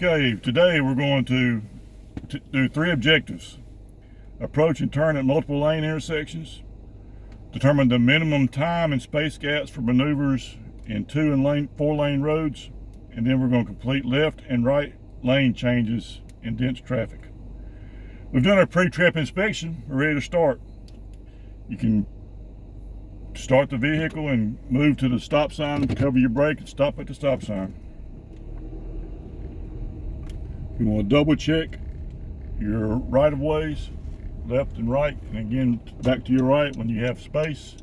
Okay, today we're going to do 3 objectives. Approach and turn at multiple lane intersections. Determine the minimum time and space gaps for maneuvers in 2 and 4 lane roads. And then we're going to complete left and right lane changes in dense traffic. We've done our pre-trip inspection. We're ready to start. You can start the vehicle and move to the stop sign, cover your brake, and stop at the stop sign. You want to double check your right of ways, left and right, and again back to your right when you have space.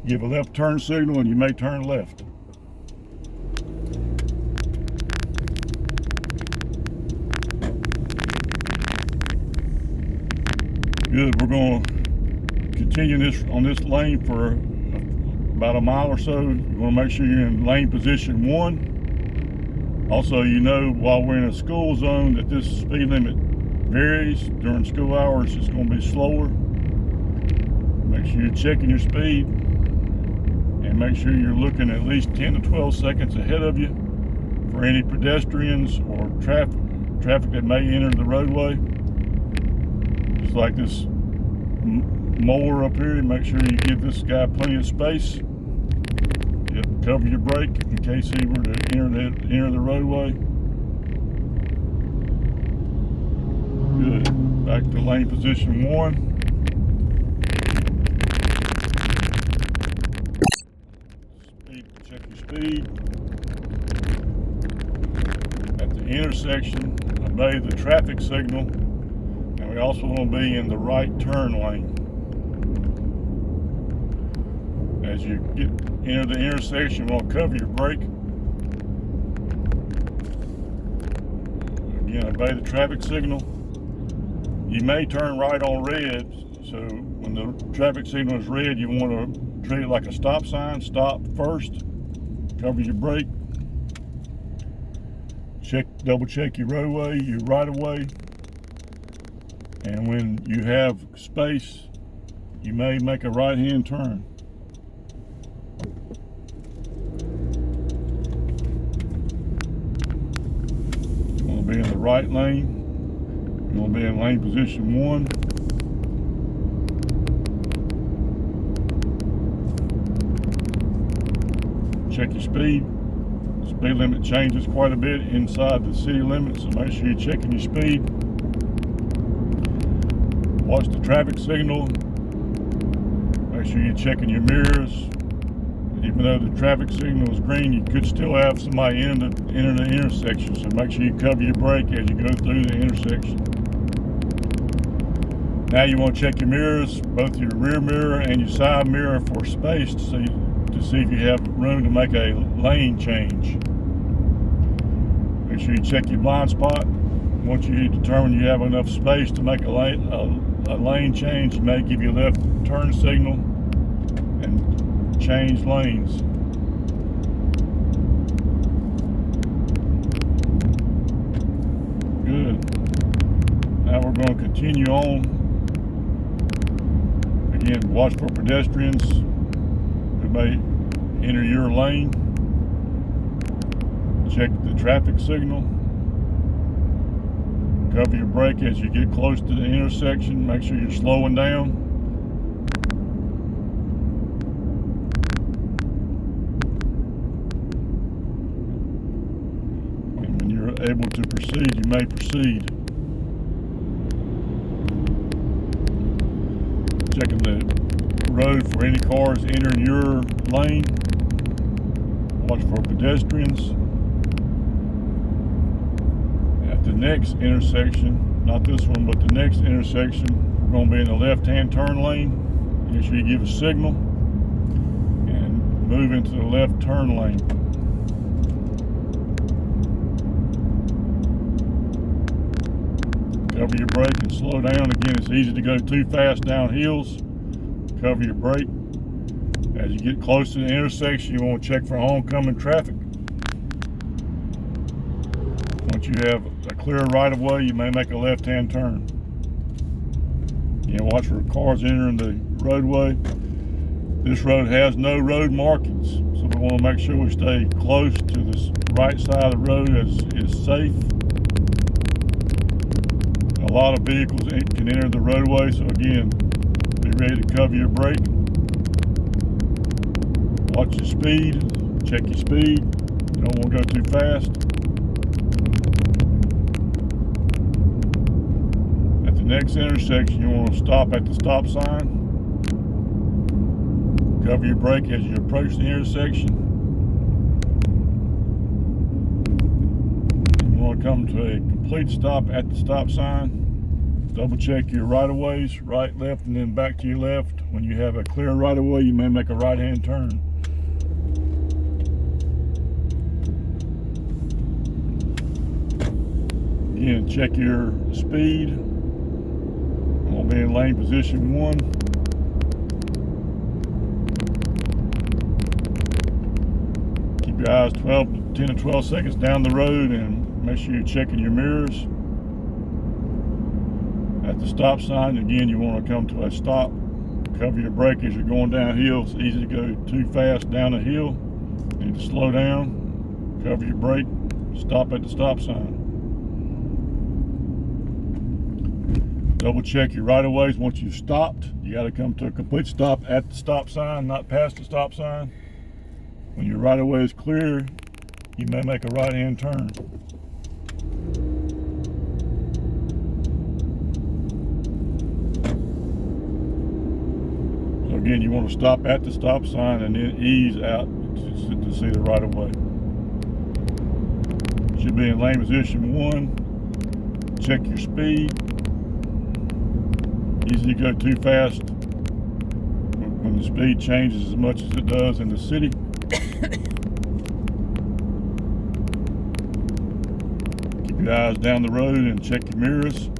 Give a left turn signal and you may turn left. Good, we're going to continue this on this lane for about a mile or so. You want to make sure you're in lane position 1. Also, you know, while we're in a school zone that this speed limit varies. During school hours, it's going to be slower. Make sure you're checking your speed and make sure you're looking at least 10 to 12 seconds ahead of you for any pedestrians or traffic that may enter the roadway. Just like this mower up here, make sure you give this guy plenty of space. Cover your brake in case he were to enter the roadway. Good. Back to lane position 1. Check your speed. At the intersection, obey the traffic signal. And we also want to be in the right turn lane. As you enter the intersection, you want to cover your brake. Again, obey the traffic signal. You may turn right on red, so when the traffic signal is red, you want to treat it like a stop sign. Stop first, cover your brake, double check your roadway, your right of way, and when you have space, you may make a right hand turn. Be in the right lane. You want to be in lane position 1. Check your speed. The speed limit changes quite a bit inside the city limits, so make sure you're checking your speed. Watch the traffic signal. Make sure you're checking your mirrors. Even though the traffic signal is green, you could still have somebody enter the intersection, so make sure you cover your brake as you go through the intersection. Now you want to check your mirrors, both your rear mirror and your side mirror, for space to see if you have room to make a lane change. Make sure you check your blind spot. Once you determine you have enough space to make a lane change, you may give you a left turn signal and change lanes. Good. Now we're going to continue on. Again, watch for pedestrians who may enter your lane. Check the traffic signal. Cover your brake as you get close to the intersection. Make sure you're slowing down. Able to proceed, you may proceed. Checking the road for any cars entering your lane. Watch for pedestrians. At the next intersection, not this one, but the next intersection, we're going to be in the left-hand turn lane. Make sure you give a signal and move into the left turn lane. Cover your brake and slow down. Again, it's easy to go too fast down hills. Cover your brake. As you get close to the intersection, you want to check for oncoming traffic. Once you have a clear right of way, you may make a left-hand turn. Again, watch for cars entering the roadway. This road has no road markings, so we want to make sure we stay close to the right side of the road as is safe. A lot of vehicles can enter the roadway, so again, be ready to cover your brake. Watch your speed, check your speed. You don't want to go too fast. At the next intersection, you want to stop at the stop sign. Cover your brake as you approach the intersection. You want to come to a complete stop at the stop sign. Double check your right-of-ways, right, left, and then back to your left. When you have a clear right-of-way, you may make a right-hand turn. Again, check your speed. I'm going to be in lane position 1. Keep your eyes 10 to 12 seconds down the road and make sure you're checking your mirrors. At the stop sign, again, you want to come to a stop. Cover your brake as you're going downhill. It's easy to go too fast down a hill. You need to slow down, cover your brake, stop at the stop sign. Double check your right-of-ways. Once you've stopped, you got to come to a complete stop at the stop sign, not past the stop sign. When your right-of-way is clear, you may make a right-hand turn. So again, you want to stop at the stop sign and then ease out to see the right-of-way. Should be in lane position 1. Check your speed. Easy to go too fast when the speed changes as much as it does in the city. Keep your eyes down the road and check your mirrors.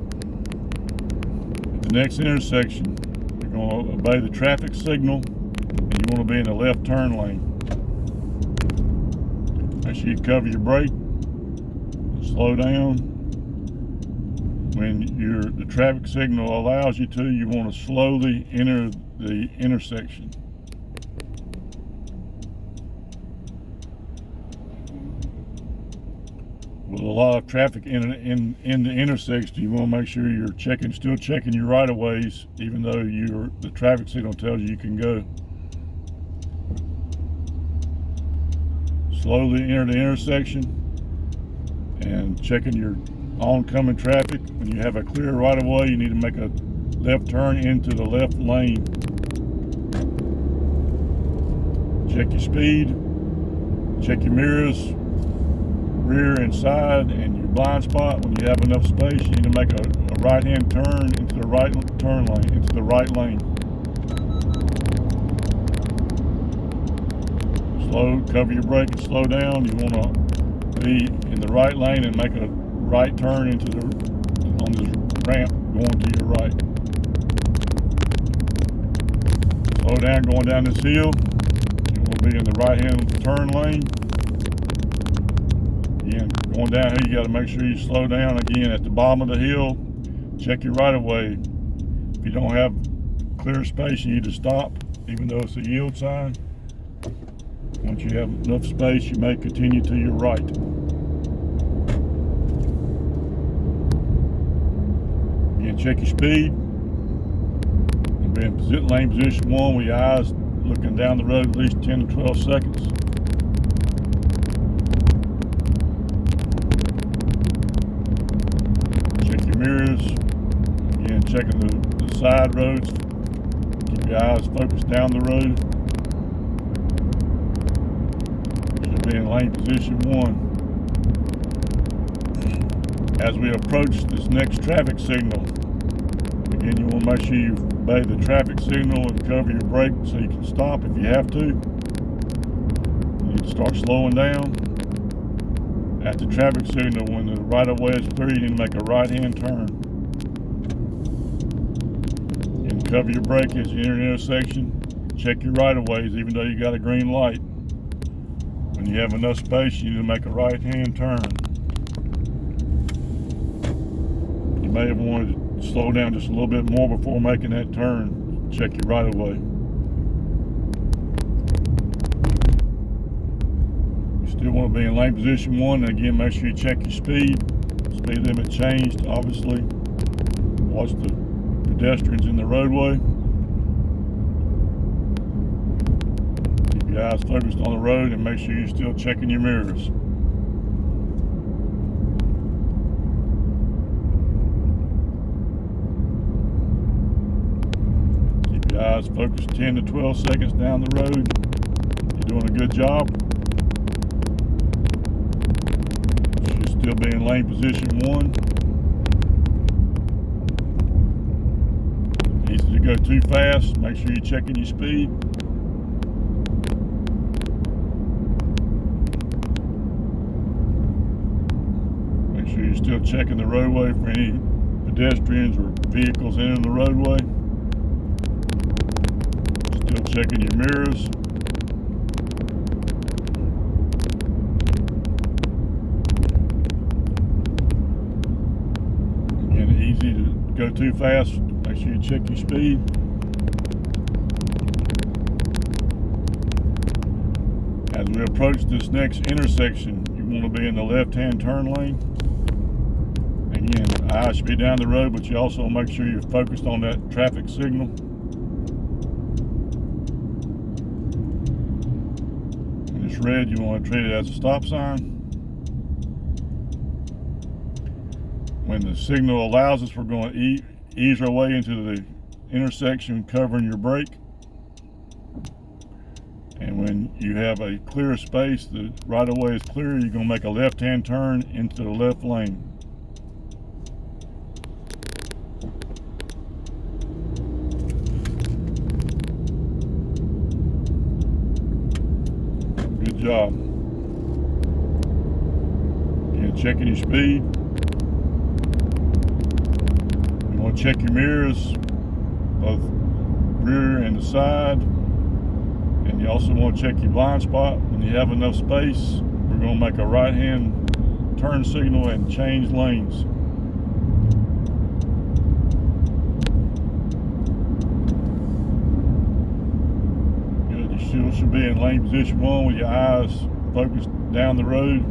At the next intersection, you're going to obey the traffic signal and you want to be in the left turn lane. Make sure you cover your brake, slow down. When the traffic signal allows you to, you want to slowly enter the intersection. With a lot of traffic in the intersection, you want to make sure you're still checking your right-of-ways, even though the traffic signal tells you can go. Slowly enter the intersection and checking your oncoming traffic. When you have a clear right-of-way, you need to make a left turn into the left lane. Check your speed, check your mirrors, rear and side, and your blind spot. When you have enough space, you need to make a right-hand turn into the right turn lane, into the right lane. Cover your brake and slow down. You want to be in the right lane and make a right turn on this ramp going to your right. Slow down going down this hill. You want to be in the right hand turn lane. Again, going down here, you got to make sure you slow down. Again, at the bottom of the hill, check your right of way. If you don't have clear space, you need to stop, even though it's a yield sign. Once you have enough space, you may continue to your right. Again, check your speed. You'll be in lane position 1 with your eyes looking down the road at least 10 to 12 seconds. Check your mirrors. Again, checking the side roads. Keep your eyes focused down the road. Should be in lane position 1. As we approach this next traffic signal, again, you want to make sure you obey the traffic signal and cover your brake so you can stop if you have to. You need to start slowing down. At the traffic signal, when the right-of-way is clear, you need to make a right-hand turn. And cover your brake as you enter the intersection. Check your right-of-ways, even though you got a green light. When you have enough space, you need to make a right-hand turn. You may have wanted to slow down just a little bit more before making that turn. Check your right-of-way. You still want to be in lane position 1. And again, make sure you check your speed. Speed limit changed, obviously. Watch the pedestrians in the roadway. Keep your eyes focused on the road and make sure you're still checking your mirrors. Keep your eyes focused 10 to 12 seconds down the road. You're doing a good job. You should still be in lane position 1. Easy to go too fast. Make sure you're checking your speed. Make sure you're still checking the roadway for any pedestrians or vehicles entering the roadway. Still checking your mirrors. Again, easy to go too fast. Make sure you check your speed. As we approach this next intersection, you want to be in the left-hand turn lane. Again, eyes should be down the road, but you also make sure you're focused on that traffic signal. When it's red, you want to treat it as a stop sign. When the signal allows us, we're going to ease our way into the intersection, covering your brake. And when you have a clear space, the right of way is clear, you're going to make a left-hand turn into the left lane. Good job. Again, checking your speed. You want to check your mirrors, both rear and the side. And you also want to check your blind spot. When you have enough space, we're going to make a right-hand turn signal and change lanes. Good. You still should be in lane position 1 with your eyes focused down the road.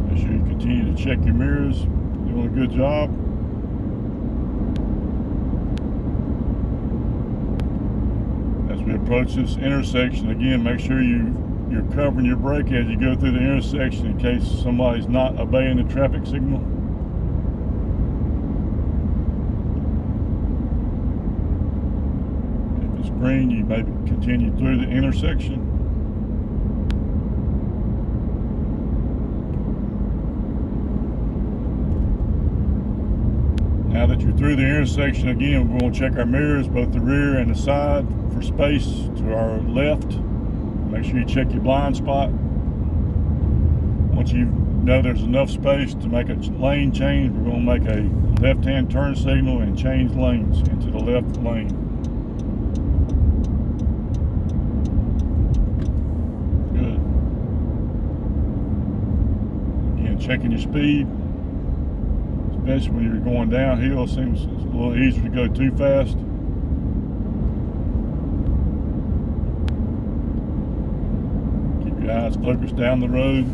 Make sure you continue to check your mirrors. Doing a good job. As we approach this intersection, again, make sure you're covering your brake as you go through the intersection in case somebody's not obeying the traffic signal. If it's green, you may continue through the intersection. Now that you're through the intersection, again, we're going to check our mirrors, both the rear and the side, for space to our left. Make sure you check your blind spot. Once you know there's enough space to make a lane change, we're going to make a left-hand turn signal and change lanes into the left lane. Good. Again, checking your speed. Especially when you're going downhill, it seems it's a little easier to go too fast. Keep your eyes focused down the road.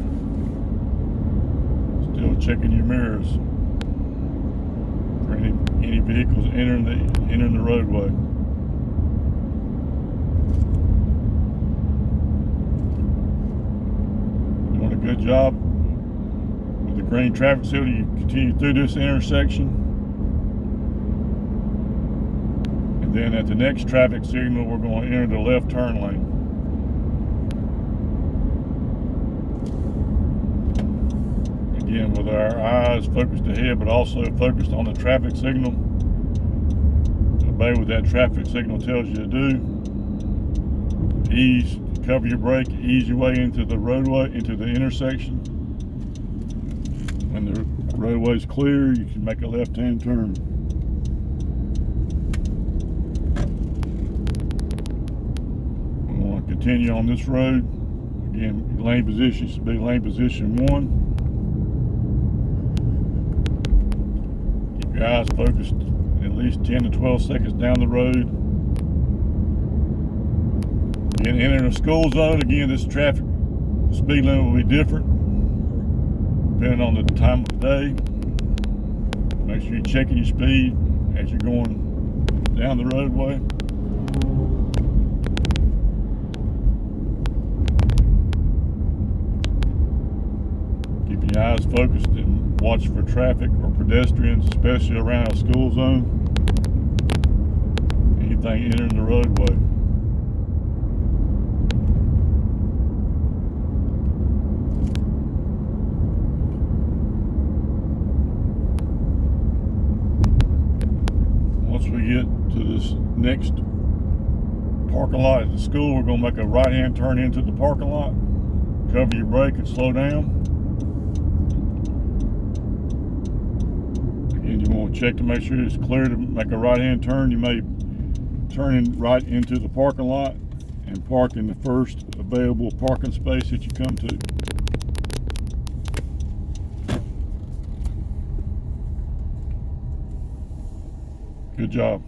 Still checking your mirrors for any vehicles entering the roadway. Doing a good job. The green traffic signal, you continue through this intersection, and then at the next traffic signal we're going to enter the left turn lane. Again, with our eyes focused ahead but also focused on the traffic signal. Obey what that traffic signal tells you to do. Cover your brake, ease your way into the roadway, into the intersection. When the roadway's clear, you can make a left-hand turn. We want to continue on this road. Again, lane position should be lane position 1. Keep your eyes focused at least 10 to 12 seconds down the road. Again, entering a school zone, again, this traffic speed limit will be different. depending on the time of the day. Make sure you're checking your speed as you're going down the roadway. Keep your eyes focused and watch for traffic or pedestrians, especially around a school zone. Anything entering the roadway. Once we get to this next parking lot at the school, we're going to make a right-hand turn into the parking lot. Cover your brake and slow down. Again, you want to check to make sure it's clear to make a right-hand turn. You may turn in right into the parking lot and park in the first available parking space that you come to. Good job.